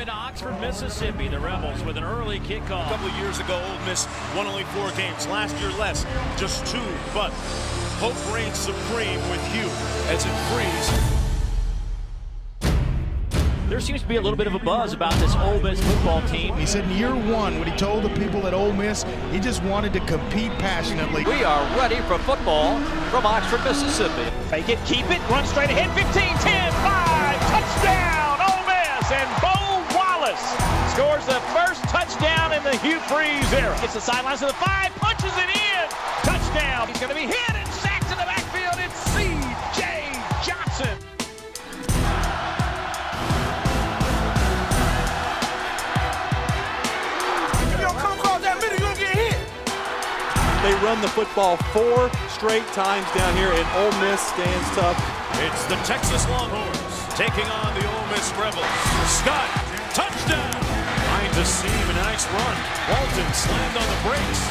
in Oxford, Mississippi. The Rebels with an early kickoff. A couple of years ago, Ole Miss won only 4 games. Last year less, just 2. But hope reigns supreme with Hugh as it frees. There seems to be a little bit of a buzz about this Ole Miss football team. He said in year 1, when he told the people at Ole Miss, he just wanted to compete passionately. We are ready for football from Oxford, Mississippi. Fake it, keep it, run straight ahead, 15, 10, 5, touchdown, Ole Miss, and Bo Wallace scores the first touchdown in the Hugh Freeze era. Gets the sidelines to the 5, punches it in, touchdown. He's going to be hit and sacked in the backfield. It's C.J. Johnson. They run the football 4 straight times down here, and Ole Miss stands tough. It's the Texas Longhorns taking on the Ole Miss Rebels. Scott, touchdown! Finds a seam and a nice run. Walton slammed on the brakes.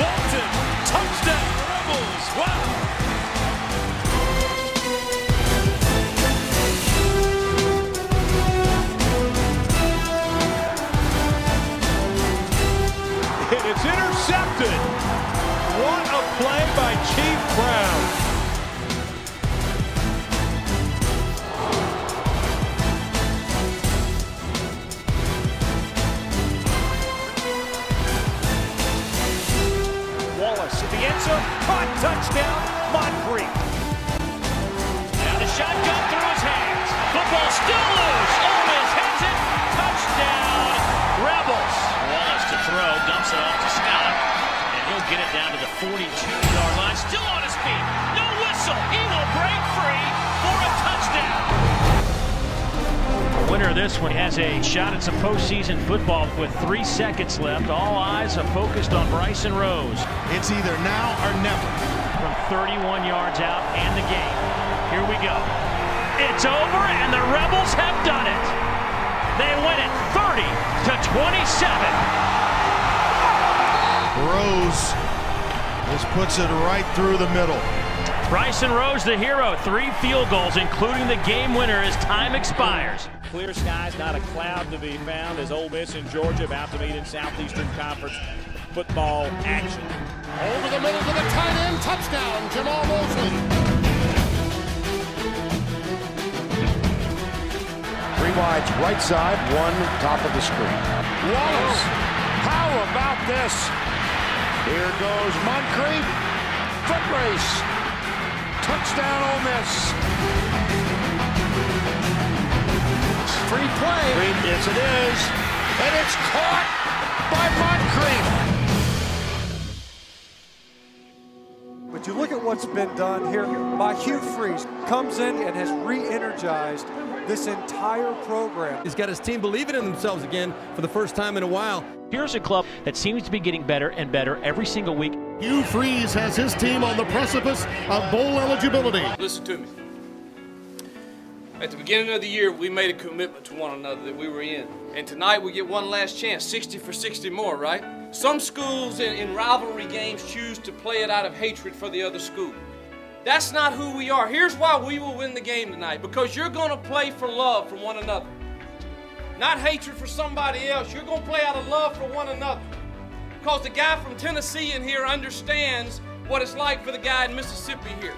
Walton, touchdown, Rebels! Wow! And it's intercepted. What a play by Chief Brown. Wallace at the end zone. Caught, touchdown, Moncrief. Now the shotgun through his hands. Football still loose. Ole Miss has it. Touchdown, Rebels. Wallace to throw, dumps it off to Scott, and he'll get it down to the 42-yard line. Still on his feet. No whistle. He will break free for a touchdown. The winner of this one has a shot at some postseason football with 3 seconds left. All eyes are focused on Bryson Rose. It's either now or never. From 31 yards out and the game. Here we go. It's over, and the Rebels have done it. They win it 30-27. Rose just puts it right through the middle. Bryson Rose, the hero, 3 field goals, including the game winner as time expires. Clear skies, not a cloud to be found as Ole Miss and Georgia about to meet in Southeastern Conference football action. Over the middle to the tight end, touchdown, Jamal Mosley. 3 wides, right side, 1 top of the screen. Wallace, how about this? Here goes Moncrief, foot race, touchdown Ole Miss. Free play, yes it is, and it's caught by Moncrief. But you look at what's been done here by Hugh Freeze. Comes in and has re-energized this entire program. He's got his team believing in themselves again for the first time in a while. Here's a club that seems to be getting better and better every single week. Hugh Freeze has his team on the precipice of bowl eligibility. Listen to me. At the beginning of the year, we made a commitment to one another that we were in. And tonight we get one last chance, 60 for 60 more, right? Some schools in rivalry games choose to play it out of hatred for the other school. That's not who we are. Here's why we will win the game tonight. Because you're going to play for love for one another. Not hatred for somebody else. You're going to play out of love for one another. Because the guy from Tennessee in here understands what it's like for the guy in Mississippi here.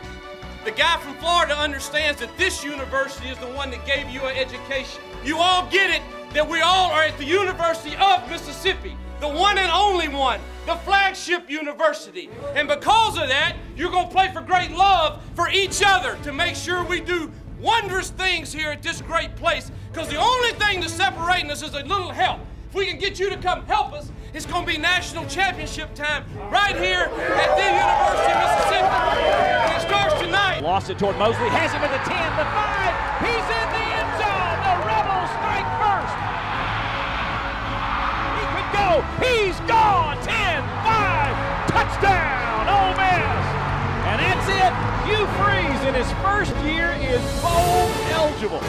The guy from Florida understands that this university is the one that gave you an education. You all get it that we all are at the University of Mississippi, the one and only one, the flagship university. And because of that, you're going to play for great love for each other to make sure we do wondrous things here at this great place. Because the only thing that's separating us is a little help. If we can get you to come help us, it's going to be national championship time right here at the University of Mississippi. And it starts tonight. Lost it toward Mosley, has him at the 10, the 5, he's in the end zone. The Rebels strike first. He could go, he's gone. 10, 5, touchdown, Ole Miss. And that's it. Hugh Freeze in his first year is bowl eligible.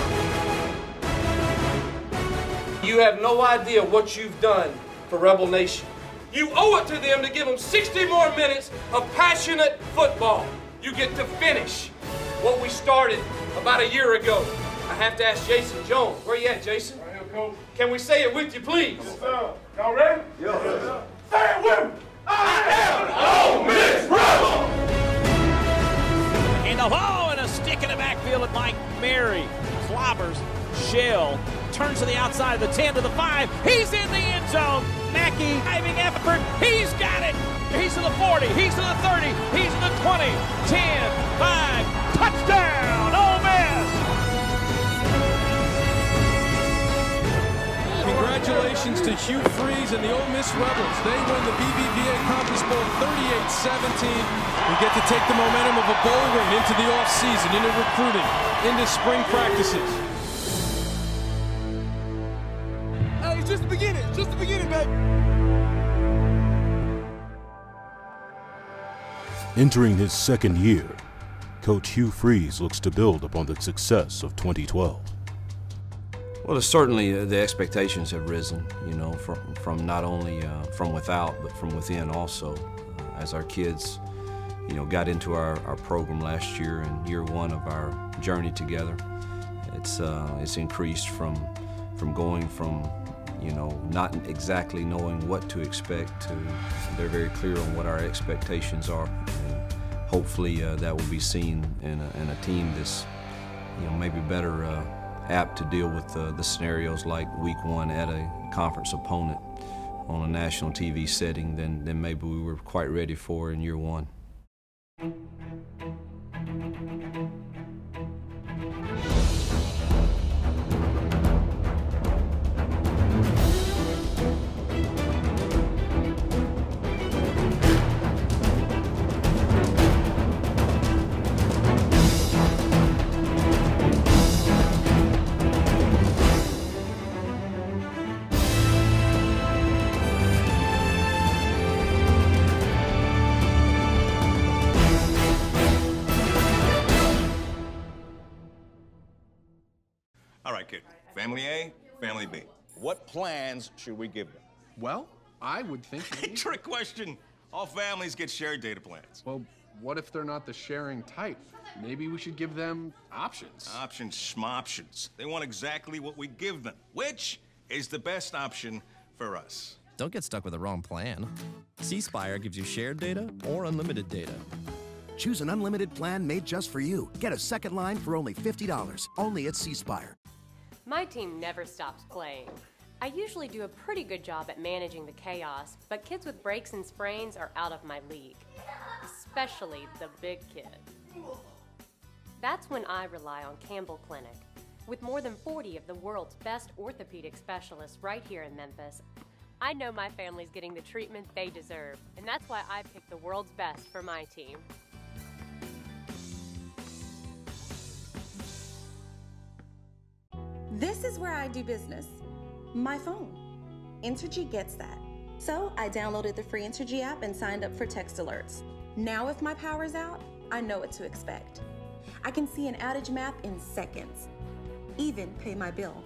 You have no idea what you've done for Rebel Nation. You owe it to them to give them 60 more minutes of passionate football. You get to finish what we started about a year ago. I have to ask Jason Jones. Where you at, Jason? Right here, Coach. Can we say it with you, please? Yes, sir. Y'all ready? Yes, sir. Say it with me. I am an Ole Miss Rebel. And a stick in the backfield at Mike Mary. Clobbers Shell. Turns to the outside of the 10 to the 5. He's in the end zone. Mackey diving effort. He's got it. He's to the 40. He's to the 30. He's to the 20. 10, 5. Touchdown, Ole Miss. Congratulations to Hugh Freeze and the Ole Miss Rebels. They win the BBVA Conference Bowl 38-17 and get to take the momentum of a bowl win into the offseason, into recruiting, into spring practices. Hey, it's just the beginning. Just the beginning, baby. Entering his second year, Coach Hugh Freeze looks to build upon the success of 2012. Well, certainly the expectations have risen, you know, from not only from without, but from within also. As our kids, you know, got into our program last year in year one of our journey together, it's increased from going from, you know, not exactly knowing what to expect to they're very clear on what our expectations are. And hopefully that will be seen in a team that's, you know, maybe better apt to deal with the scenarios like week one at a conference opponent on a national TV setting than maybe we were quite ready for in year one. All right, kid. Family A, family B. What plans should we give them? Well, I would think... Trick question. All families get shared data plans. Well, what if they're not the sharing type? Maybe we should give them options. Options, schmoptions. They want exactly what we give them, which is the best option for us. Don't get stuck with the wrong plan. C Spire gives you shared data or unlimited data. Choose an unlimited plan made just for you. Get a second line for only $50, only at C Spire. My team never stops playing. I usually do a pretty good job at managing the chaos, but kids with breaks and sprains are out of my league, especially the big kid. That's when I rely on Campbell Clinic. With more than 40 of the world's best orthopedic specialists right here in Memphis, I know my family's getting the treatment they deserve, and that's why I picked the world's best for my team. This is where I do business. My phone. Entergy gets that. So I downloaded the free Entergy app and signed up for text alerts. Now if my power's out, I know what to expect. I can see an outage map in seconds. Even pay my bill.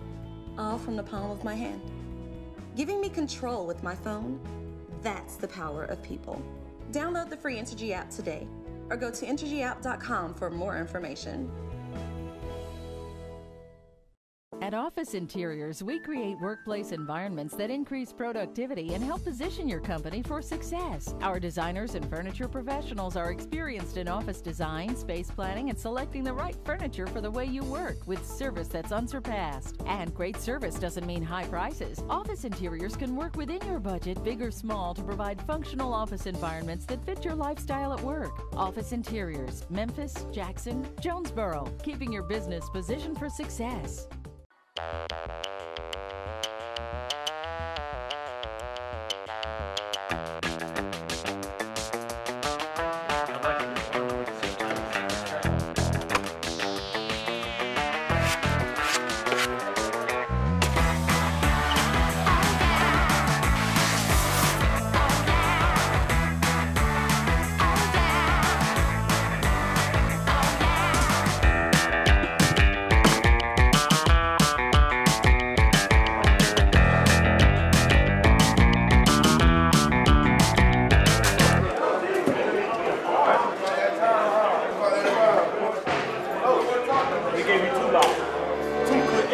All from the palm of my hand. Giving me control with my phone, that's the power of people. Download the free Entergy app today or go to EntergyApp.com for more information. At Office Interiors, we create workplace environments that increase productivity and help position your company for success. Our designers and furniture professionals are experienced in office design, space planning, and selecting the right furniture for the way you work with service that's unsurpassed. And great service doesn't mean high prices. Office Interiors can work within your budget, big or small, to provide functional office environments that fit your lifestyle at work. Office Interiors, Memphis, Jackson, Jonesboro, keeping your business positioned for success.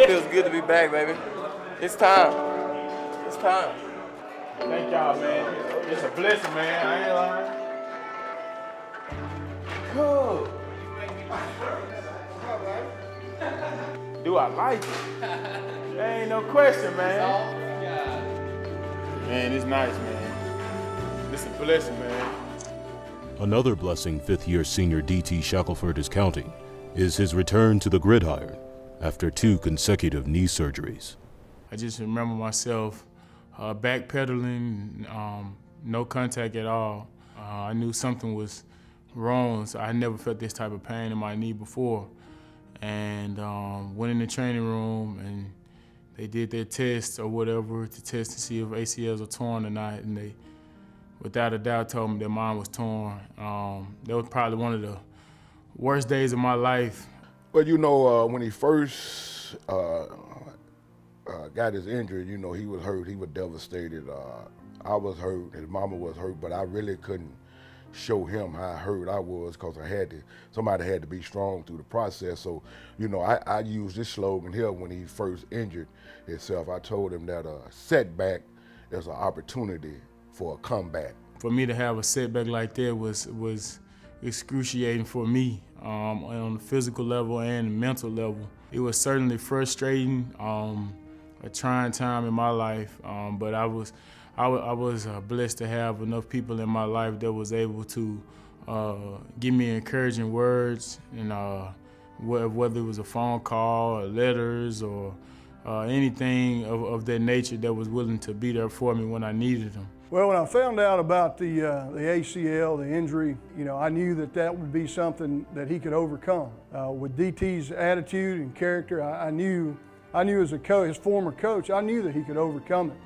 Feels good to be back, baby. It's time. It's time. Thank y'all, man. It's a blessing, man. I ain't lying. Cool. Do I like it? There ain't no question, man. Man, it's nice, man. It's a blessing, man. Another blessing fifth-year senior DT Shackelford is counting is his return to the gridiron after 2 consecutive knee surgeries. I just remember myself backpedaling, no contact at all. I knew something was wrong, so I never felt this type of pain in my knee before. And went in the training room, and they did their test or whatever to test to see if ACLs are torn or not, and they, without a doubt, told me that mine was torn. That was probably one of the worst days of my life. Well, you know, when he first got his injury, you know, he was hurt, he was devastated. I was hurt, his mama was hurt, but I really couldn't show him how hurt I was because somebody had to be strong through the process. So, you know, I used this slogan here when he first injured himself. I told him that a setback is an opportunity for a comeback. For me to have a setback like that was excruciating for me on the physical level and the mental level. It was certainly frustrating, a trying time in my life, but I was blessed to have enough people in my life that was able to give me encouraging words, and whether it was a phone call or letters or anything of that nature that was willing to be there for me when I needed them. Well, when I found out about the ACL, the injury, you know, I knew that would be something that he could overcome. With DT's attitude and character, I knew as a coach, his former coach, I knew that he could overcome it.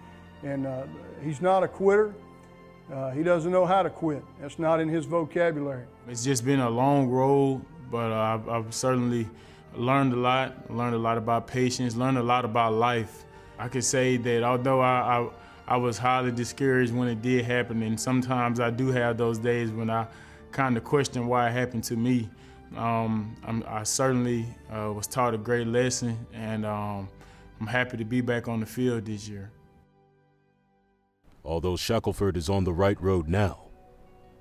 And he's not a quitter. He doesn't know how to quit. That's not in his vocabulary. It's just been a long road, but I've certainly learned a lot about patience, learned a lot about life. I could say that although I was highly discouraged when it did happen, and sometimes I do have those days when I kind of question why it happened to me, I certainly was taught a great lesson, and I'm happy to be back on the field this year. Although Shackelford is on the right road now,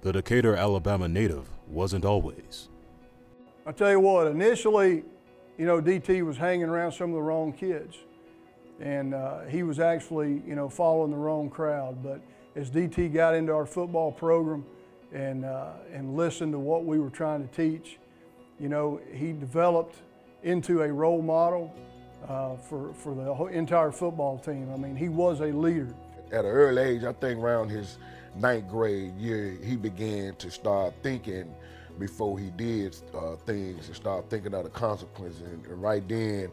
the Decatur, Alabama native wasn't always. I tell you what, initially, you know, DT was hanging around some of the wrong kids, and he was actually, you know, following the wrong crowd. But as DT got into our football program and listened to what we were trying to teach, you know, he developed into a role model for the whole entire football team. I mean, he was a leader. At an early age, I think around his 9th grade year, he began to start thinking before he did things, and start thinking of the consequences. And right then,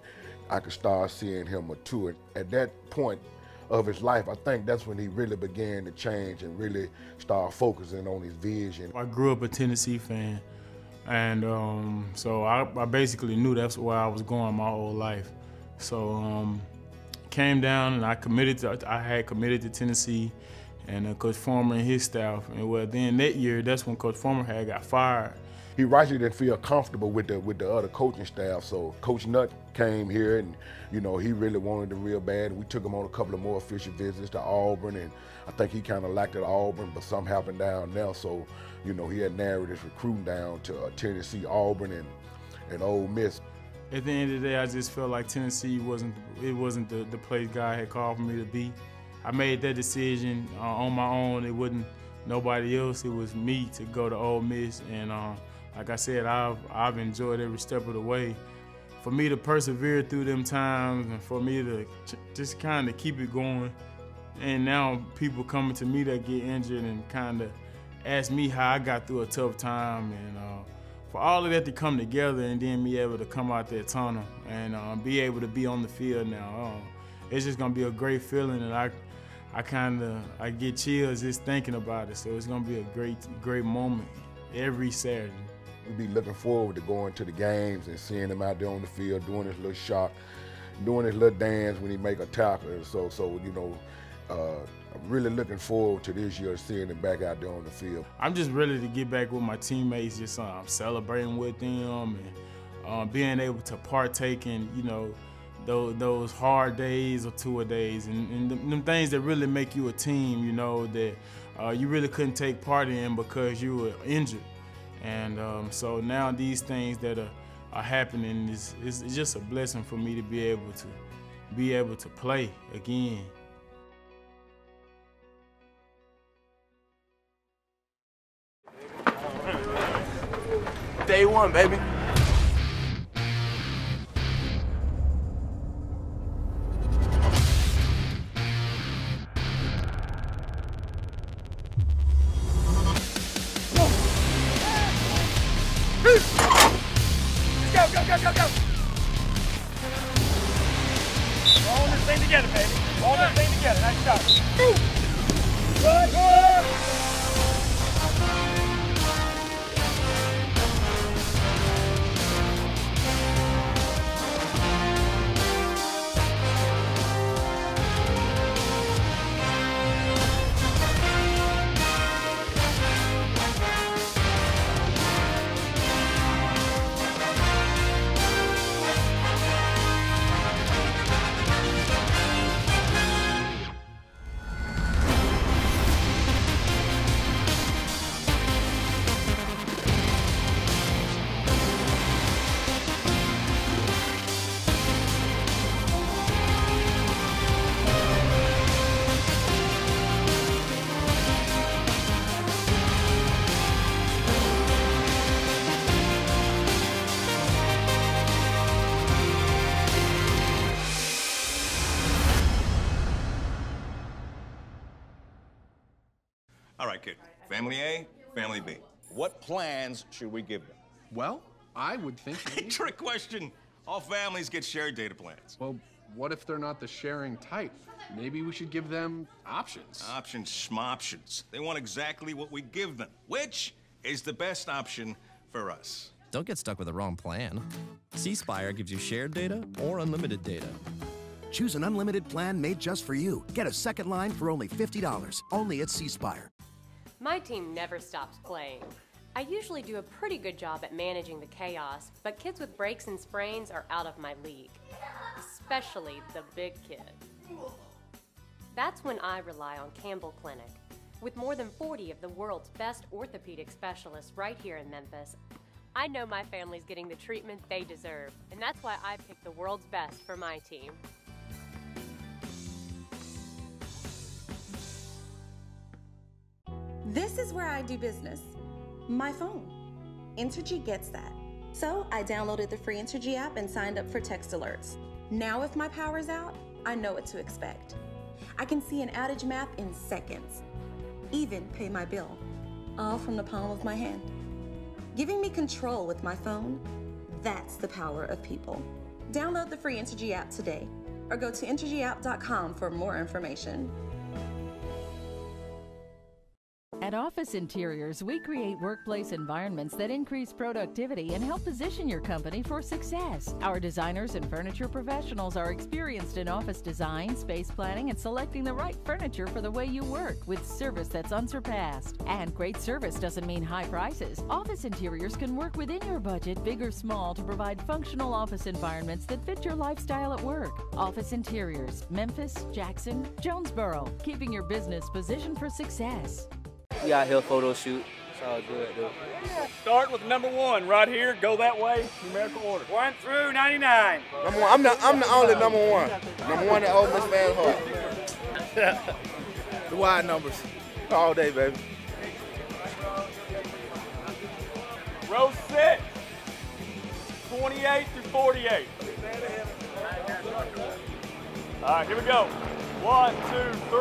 I could start seeing him mature. At that point of his life, I think that's when he really began to change and really start focusing on his vision. I grew up a Tennessee fan, and so I basically knew that's where I was going my whole life. So came down and I had committed to Tennessee, and Coach Farmer and his staff. And well, then that year, that's when Coach Farmer had got fired. He rightly didn't feel comfortable with the other coaching staff, so Coach Nutt came here, and you know, he really wanted him real bad. We took him on a couple of more official visits to Auburn, and I think he kind of liked it at Auburn, but something happened down there, so you know, he had narrowed his recruiting down to Tennessee, Auburn, and Ole Miss. At the end of the day, I just felt like Tennessee wasn't the place God had called for me to be. I made that decision on my own. It wasn't nobody else. It was me to go to Ole Miss, and like I said, I've enjoyed every step of the way. For me to persevere through them times, and for me to just kind of keep it going, and now people coming to me that get injured and kind of ask me how I got through a tough time, and for all of that to come together and then me able to come out that tunnel and be able to be on the field now, it's just gonna be a great feeling, and I get chills just thinking about it. So it's gonna be a great moment every Saturday. We be looking forward to going to the games and seeing him out there on the field doing his little shot, doing his little dance when he make a tackle. So you know, I'm really looking forward to this year, seeing him back out there on the field. I'm just ready to get back with my teammates, just celebrating with them, and being able to partake in, you know, those hard days or tour days, and them things that really make you a team, you know, that you really couldn't take part in because you were injured. And so now these things that are happening is just a blessing for me to be able to play again. Day one, baby. Go, go, go, go, go! We're all in this thing together, baby. We're all in this thing together. Nice job. Good, good! All right, kid. Family A, family B. What plans should we give them? Well, I would think... Trick question. All families get shared data plans. Well, what if they're not the sharing type? Maybe we should give them options. Options, schmoptions. They want exactly what we give them, which is the best option for us. Don't get stuck with the wrong plan. C Spire gives you shared data or unlimited data. Choose an unlimited plan made just for you. Get a second line for only $50, only at C Spire. My team never stops playing. I usually do a pretty good job at managing the chaos, but kids with breaks and sprains are out of my league, especially the big kid. That's when I rely on Campbell Clinic. With more than 40 of the world's best orthopedic specialists right here in Memphis, I know my family's getting the treatment they deserve, and that's why I picked the world's best for my team. This is where I do business. My phone. Entergy gets that. So I downloaded the free Entergy app and signed up for text alerts. Now if my power's out, I know what to expect. I can see an outage map in seconds. Even pay my bill. All from the palm of my hand. Giving me control with my phone, that's the power of people. Download the free Entergy app today or go to EntergyApp.com for more information. At Office Interiors, we create workplace environments that increase productivity and help position your company for success. Our designers and furniture professionals are experienced in office design, space planning, and selecting the right furniture for the way you work with service that's unsurpassed. And great service doesn't mean high prices. Office Interiors can work within your budget, big or small, to provide functional office environments that fit your lifestyle at work. Office Interiors, Memphis, Jackson, Jonesboro, keeping your business positioned for success. We out here photo shoot. It's all good, dude. Start with number 1 right here. Go that way. Numerical order. 1 through 99. Number 1. I'm the only number 1. Number 1 at Ole Miss fans' heart. The wide numbers. All day, baby. Row 6. 28 through 48. All right, here we go. 1, 2, 3.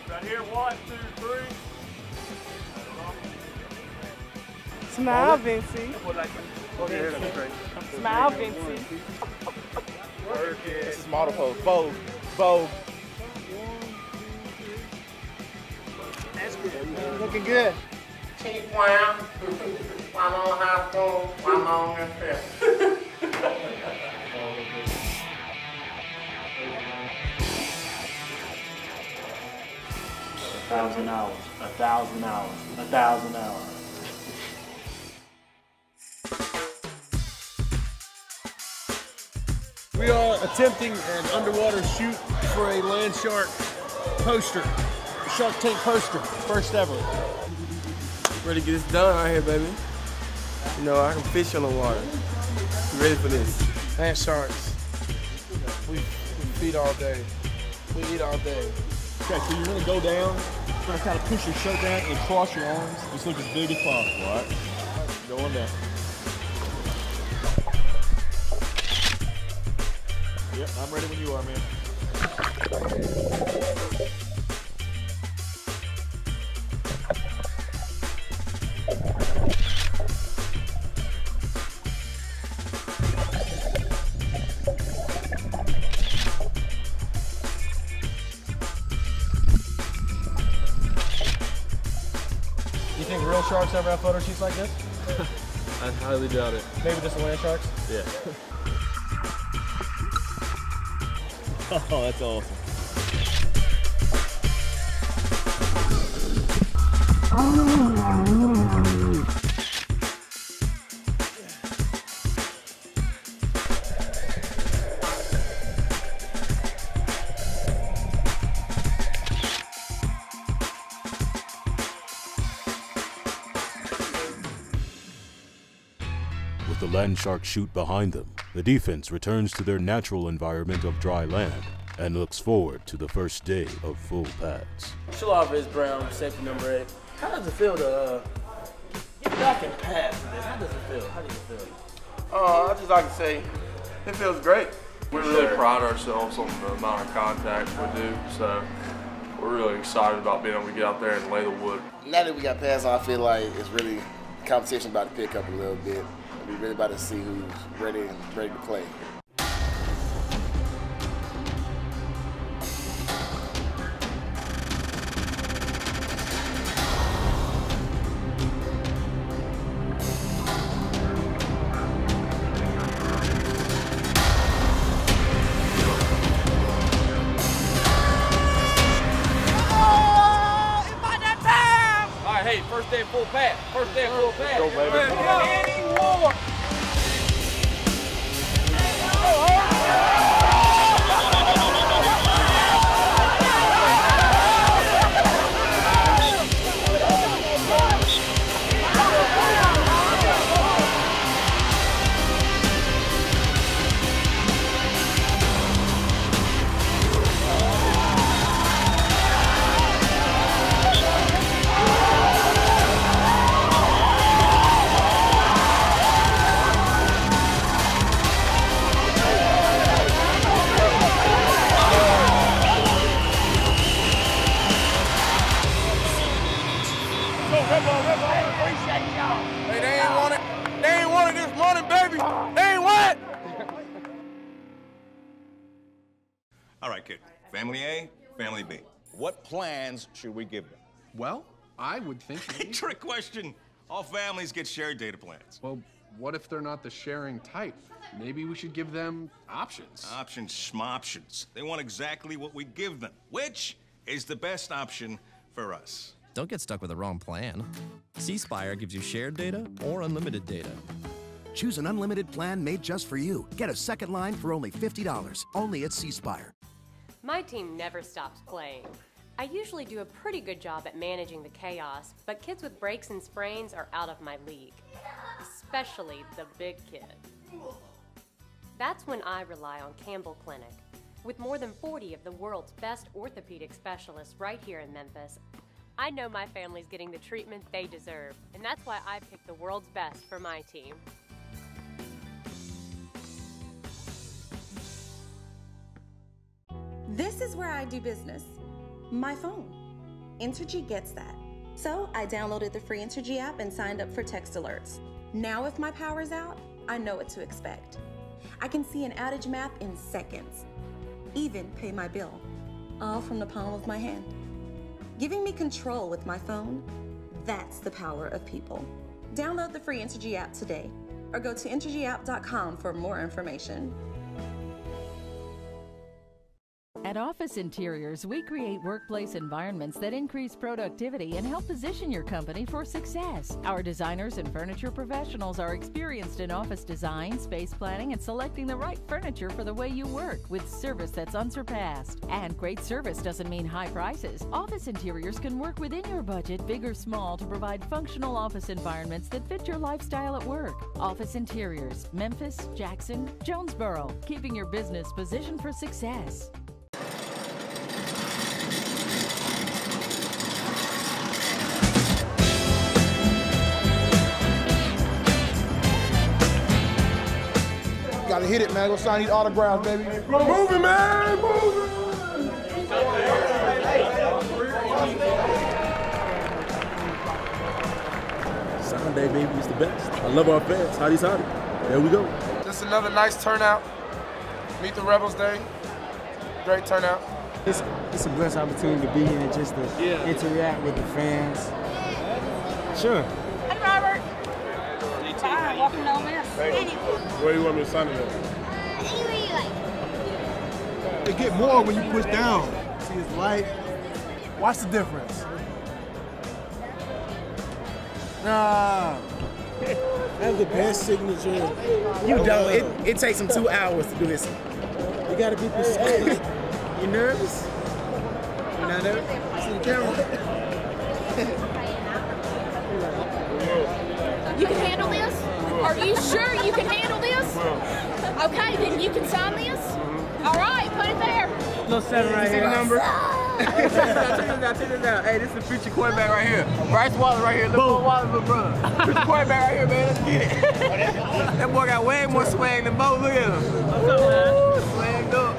Right here, 1, 2, 3. Smile, Vinci. Smile, Vinci. This is model pose. Vogue. Vogue. That's good. Looking good. Keep playing. I'm on high school. I'm on this fifth. 1,000 hours. 1,000 hours. 1,000 hours. We are attempting an underwater shoot for a land shark poster, a Shark Tank poster, first ever. Ready to get this done out here, baby. You know, I can fish on the water. You ready for this? Land sharks. We feed all day. We eat all day. Okay, so you're gonna go down, you're gonna kind of push your shirt down and cross your arms. Just look as big as possible, all right? Go on down. Yep, I'm ready when you are, man. You think real sharks ever have photo shoots like this? I highly doubt it. Maybe just the land sharks? Yeah. Oh, that's awesome. With the land shark chute behind them, the defense returns to their natural environment of dry land and looks forward to the first day of full pads. Shalavis Brown, safety number 8. How does it feel to get back and pass today? How does it feel? How do you feel? I just like to say, it feels great. We really pride ourselves on the amount of contact we do, so we're really excited about being able to get out there and lay the wood. Now that we got past, I feel like it's really competition about to pick up a little bit. We're really about to see who's ready to play. Hey, first day of full pass. First day of full pass. Go, baby. Any more? Hey, they ain't want it. They ain't want it this morning, baby. They ain't want it. All right, kid. Family A, family B. What plans should we give them? Well, I would think... Trick question. All families get shared data plans. Well, what if they're not the sharing type? Maybe we should give them options. Options, schmoptions. They want exactly what we give them, which is the best option for us. Don't get stuck with the wrong plan. C Spire gives you shared data or unlimited data. Choose an unlimited plan made just for you. Get a second line for only $50, only at C Spire. My team never stops playing. I usually do a pretty good job at managing the chaos, but kids with breaks and sprains are out of my league, especially the big kid. That's when I rely on Campbell Clinic. With more than 40 of the world's best orthopedic specialists right here in Memphis, I know my family's getting the treatment they deserve, and that's why I picked the world's best for my team. This is where I do business. My phone. Entergy gets that. So I downloaded the free Entergy app and signed up for text alerts. Now if my power's out, I know what to expect. I can see an outage map in seconds. Even pay my bill. All from the palm of my hand. Giving me control with my phone, that's the power of people. Download the free Entergy app today or go to EntergyApp.com for more information. At At Office Interiors, we create workplace environments that increase productivity and help position your company for success. Our designers and furniture professionals are experienced in office design, space planning, and selecting the right furniture for the way you work with service that's unsurpassed. And great service doesn't mean high prices. Office Interiors can work within your budget, big or small, to provide functional office environments that fit your lifestyle at work. Office Interiors, Memphis, Jackson, Jonesboro, keeping your business positioned for success. Gotta hit it, man. Go sign these autographs, baby. Move it, man. Move it. Sunday, baby, is the best. I love our fans. Howdy's howdy. There we go. Just another nice turnout. Meet the Rebels Day. Great turnout. It's a blessed opportunity to be here and just to interact with the fans. Sure. Hey, Robert. Hi, welcome to Ole Miss. Where do you want me to sign it at? Anywhere you like. They get more when you push down. See his light. Watch the difference. Nah. That's the best signature. You don't. It takes him 2 hours to do this. You gotta be precise. You nervous? You not nervous? See the camera? You can handle this? Are you sure you can handle this? Okay, then you can sign this. All right, put it there. Little 7 right here. Number. Check this out. Hey, this is the future quarterback right here. Bryce Wallace right here. Look, Wallace, little brother. Future quarterback right here, man. Let's get it. That boy got way more swag than Bo. Look at him. What's up, man? Swagged up.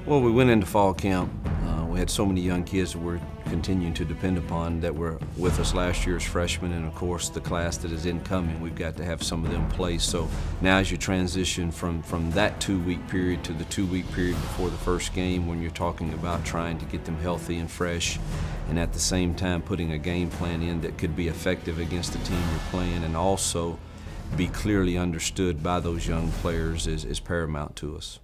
Well, we went into fall camp. We had so many young kids that we're continuing to depend upon that were with us last year as freshmen, and of course the class that is incoming, we've got to have some of them play. So now as you transition from that 2-week period to the 2-week period before the first game, when you're talking about trying to get them healthy and fresh, and at the same time putting a game plan in that could be effective against the team you're playing and also be clearly understood by those young players is paramount to us.